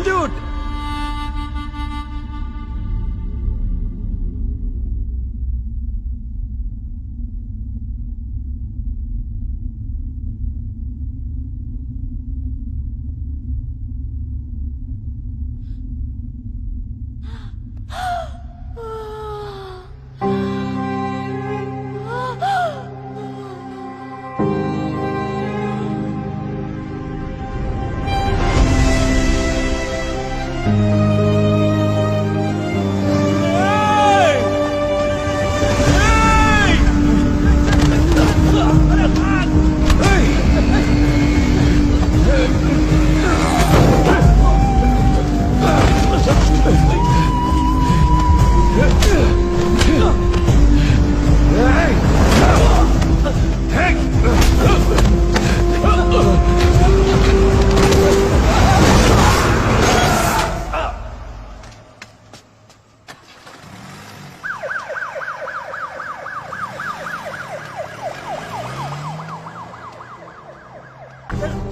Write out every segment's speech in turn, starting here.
Substitute.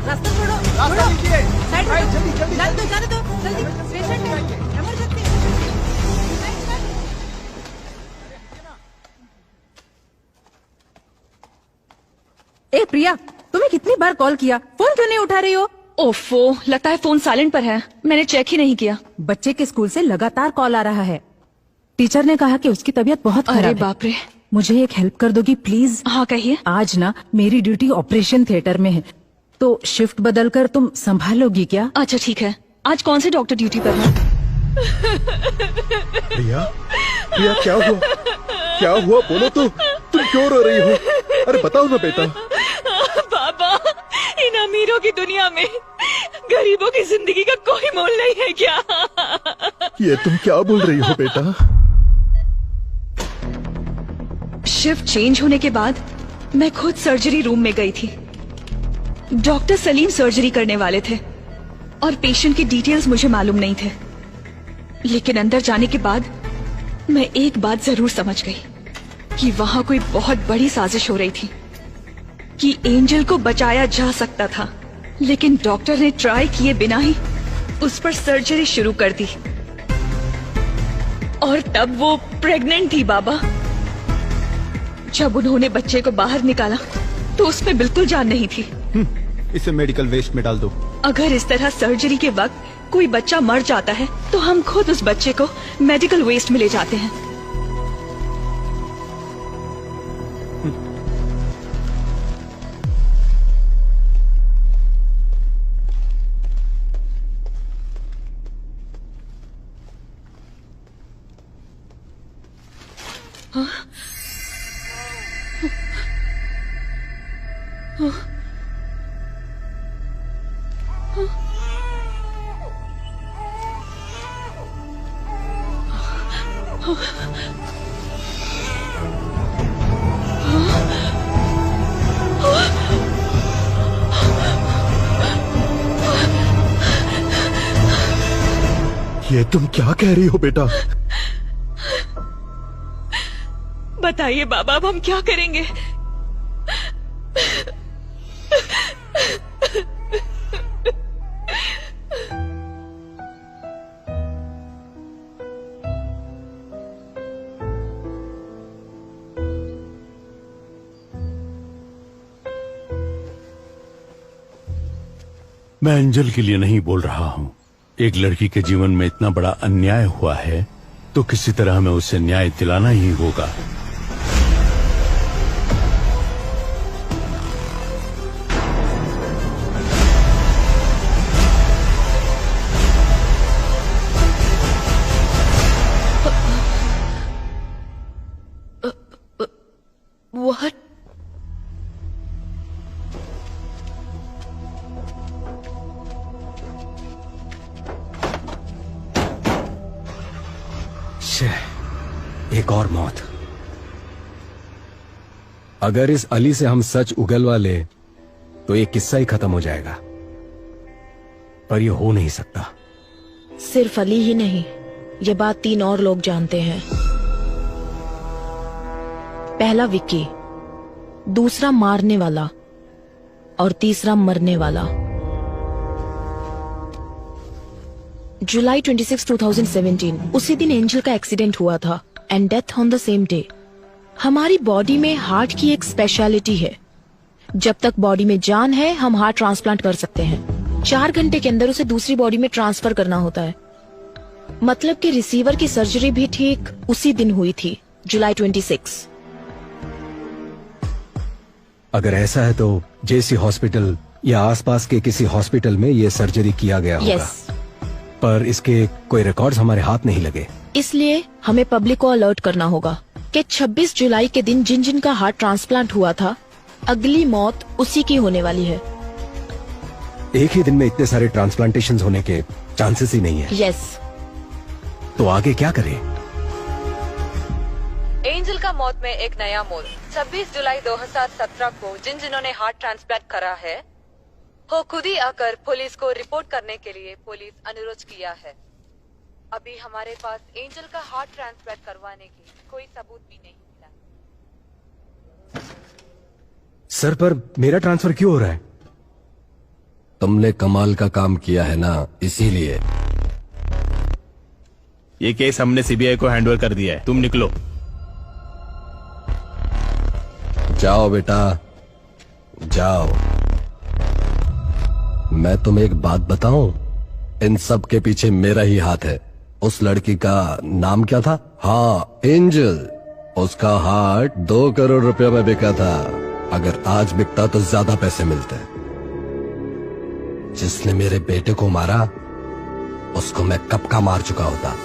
रास्ता छोड़ो, रास्ता लीजिए। साइड भाई, में जल्दी जल्दी जाने दो, जाने दो, जल्दी पेशेंट है, इमरजेंसी। ए प्रिया, तुम्हें कितनी बार कॉल किया, फोन क्यों नहीं उठा रही हो? ओफो, लगता है फोन साइलेंट पर है, मैंने चेक ही नहीं किया। बच्चे के स्कूल से लगातार कॉल आ रहा है। टीचर ने कहा कि उसकी तबीयत बहुत खराब अरे है। बाप रे। मुझे एक हेल्प कर दोगी प्लीज? हाँ कहिए। आज ना मेरी ड्यूटी ऑपरेशन थिएटर में है, तो शिफ्ट बदल कर तुम संभालोगी क्या? अच्छा ठीक है, आज कौन से डॉक्टर ड्यूटी पर है? प्रिया, प्रिया क्या हुआ? क्या हुआ बोलो तो, तुम क्यों रो रही हो? अरे बताओ ना बेटा। बाबा, इन अमीरों की दुनिया में गरीबों की जिंदगी का कोई मोल नहीं है क्या? ये तुम क्या बोल रही हो बेटा? शिफ्ट चेंज होने के बाद मैं खुद सर्जरी रूम में गई थी। डॉक्टर सलीम सर्जरी करने वाले थे और पेशेंट की डिटेल्स मुझे मालूम नहीं थे, लेकिन अंदर जाने के बाद मैं एक बात जरूर समझ गई कि वहां कोई बहुत बड़ी साजिश हो रही थी, कि एंजल को बचाया जा सकता था, लेकिन डॉक्टर ने ट्राई किए बिना ही उस पर सर्जरी शुरू कर दी। और तब वो प्रेग्नेंट थी बाबा। जब उन्होंने बच्चे को बाहर निकाला तो उसमें बिल्कुल जान नहीं थी। इसे मेडिकल वेस्ट में डाल दो। अगर इस तरह सर्जरी के वक्त कोई बच्चा मर जाता है तो हम खुद उस बच्चे को मेडिकल वेस्ट में ले जाते हैं। ये तुम क्या कह रही हो बेटा? बताइए बाबा, अब हम क्या करेंगे? मैं एंजल के लिए नहीं बोल रहा हूं। एक लड़की के जीवन में इतना बड़ा अन्याय हुआ है तो किसी तरह हमें उसे न्याय दिलाना ही होगा। What? एक और मौत। अगर इस अली से हम सच उगलवा ले तो ये किस्सा ही खत्म हो जाएगा, पर ये हो नहीं सकता। सिर्फ अली ही नहीं, ये बात 3 और लोग जानते हैं। पहला विक्की, दूसरा मारने वाला और तीसरा मरने वाला। जुलाई 26, 2017 उसी दिन एंजल का एक्सीडेंट हुआ था and death on the same day. हमारी बॉडी में हार्ट की एक स्पेशलिटी है, जब तक बॉडी में जान है हम हार्ट ट्रांसप्लांट कर सकते हैं। 4 घंटे के अंदर उसे दूसरी बॉडी में ट्रांसफर करना होता है। मतलब कि रिसीवर की सर्जरी भी ठीक उसी दिन हुई थी, जुलाई 26। अगर ऐसा है तो जेसी हॉस्पिटल या आसपास के किसी हॉस्पिटल में ये सर्जरी किया गया होगा। यस। पर इसके कोई रिकॉर्ड्स हमारे हाथ नहीं लगे। इसलिए हमें पब्लिक को अलर्ट करना होगा कि 26 जुलाई के दिन जिन जिन का हार्ट ट्रांसप्लांट हुआ था, अगली मौत उसी की होने वाली है। एक ही दिन में इतने सारे ट्रांसप्लांटेशंस होने के चांसेस ही नहीं है। यस। तो आगे क्या करें? एंजल का मौत में एक नया मोड़। 26 जुलाई 2017 को जिन्होंने हार्ट ट्रांसप्लांट करा है वो खुद ही आकर पुलिस को रिपोर्ट करने के लिए पुलिस अनुरोध किया है। अभी हमारे पास एंजल का हार्ट ट्रांसप्लांट करवाने की कोई सबूत भी नहीं मिला। सर, पर मेरा ट्रांसफर क्यों हो रहा है? तुमने कमाल का काम किया है ना, इसीलिए। ये केस हमने सीबीआई को हैंडओवर कर दिया है, तुम निकलो। जाओ बेटा, जाओ। मैं तुम्हें एक बात बताऊं, इन सब के पीछे मेरा ही हाथ है। उस लड़की का नाम क्या था? हाँ, एंजल। उसका हार्ट 2 करोड़ रुपया में बिका था। अगर आज बिकता तो ज्यादा पैसे मिलते। जिसने मेरे बेटे को मारा उसको मैं कब का मार चुका होता।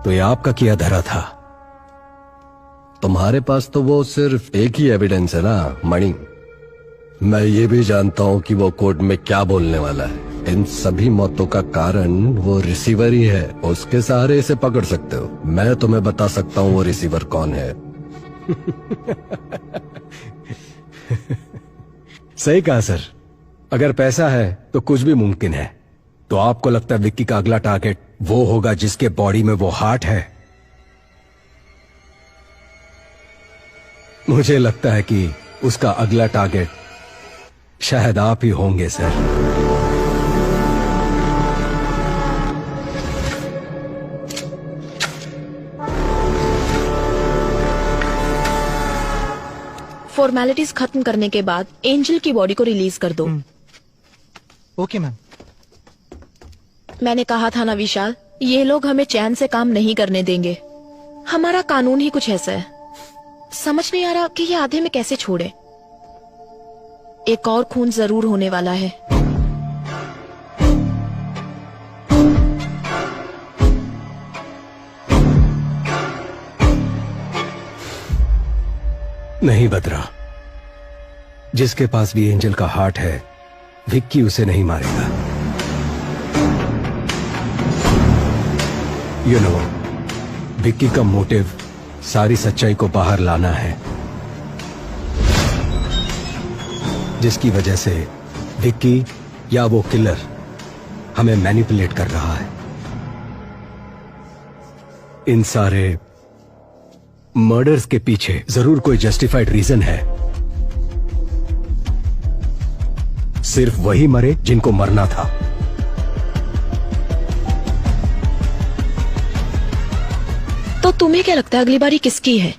तो ये आपका किया धरा था। तुम्हारे पास तो वो सिर्फ एक ही एविडेंस है ना, मणि। मैं ये भी जानता हूँ कि वो कोर्ट में क्या बोलने वाला है। इन सभी मौतों का कारण वो रिसीवर ही है। उसके सहारे इसे पकड़ सकते हो। मैं तुम्हें बता सकता हूँ वो रिसीवर कौन है। सही कहा सर। अगर पैसा है तो कुछ भी मुमकिन है। तो आपको लगता है विक्की का अगला टारगेट वो होगा जिसके बॉडी में वो हार्ट है? मुझे लगता है कि उसका अगला टारगेट शायद आप ही होंगे सर। फॉर्मेलिटीज खत्म करने के बाद एंजल की बॉडी को रिलीज कर दो। Okay ma'am. मैंने कहा था ना विशाल, ये लोग हमें चैन से काम नहीं करने देंगे। हमारा कानून ही कुछ ऐसा है। समझ नहीं आ रहा कि ये आधे में कैसे छोड़े। एक और खून जरूर होने वाला है। नहीं बदरा, जिसके पास भी एंजल का हार्ट है, विक्की उसे नहीं मारेगा। यू नो, विक्की का मोटिव सारी सच्चाई को बाहर लाना है, जिसकी वजह से विक्की या वो किलर हमें मैनिपुलेट कर रहा है। इन सारे मर्डर्स के पीछे जरूर कोई जस्टिफाइड रीजन है। सिर्फ वही मरे जिनको मरना था। तो तुम्हें क्या लगता है अगली बारी किसकी है?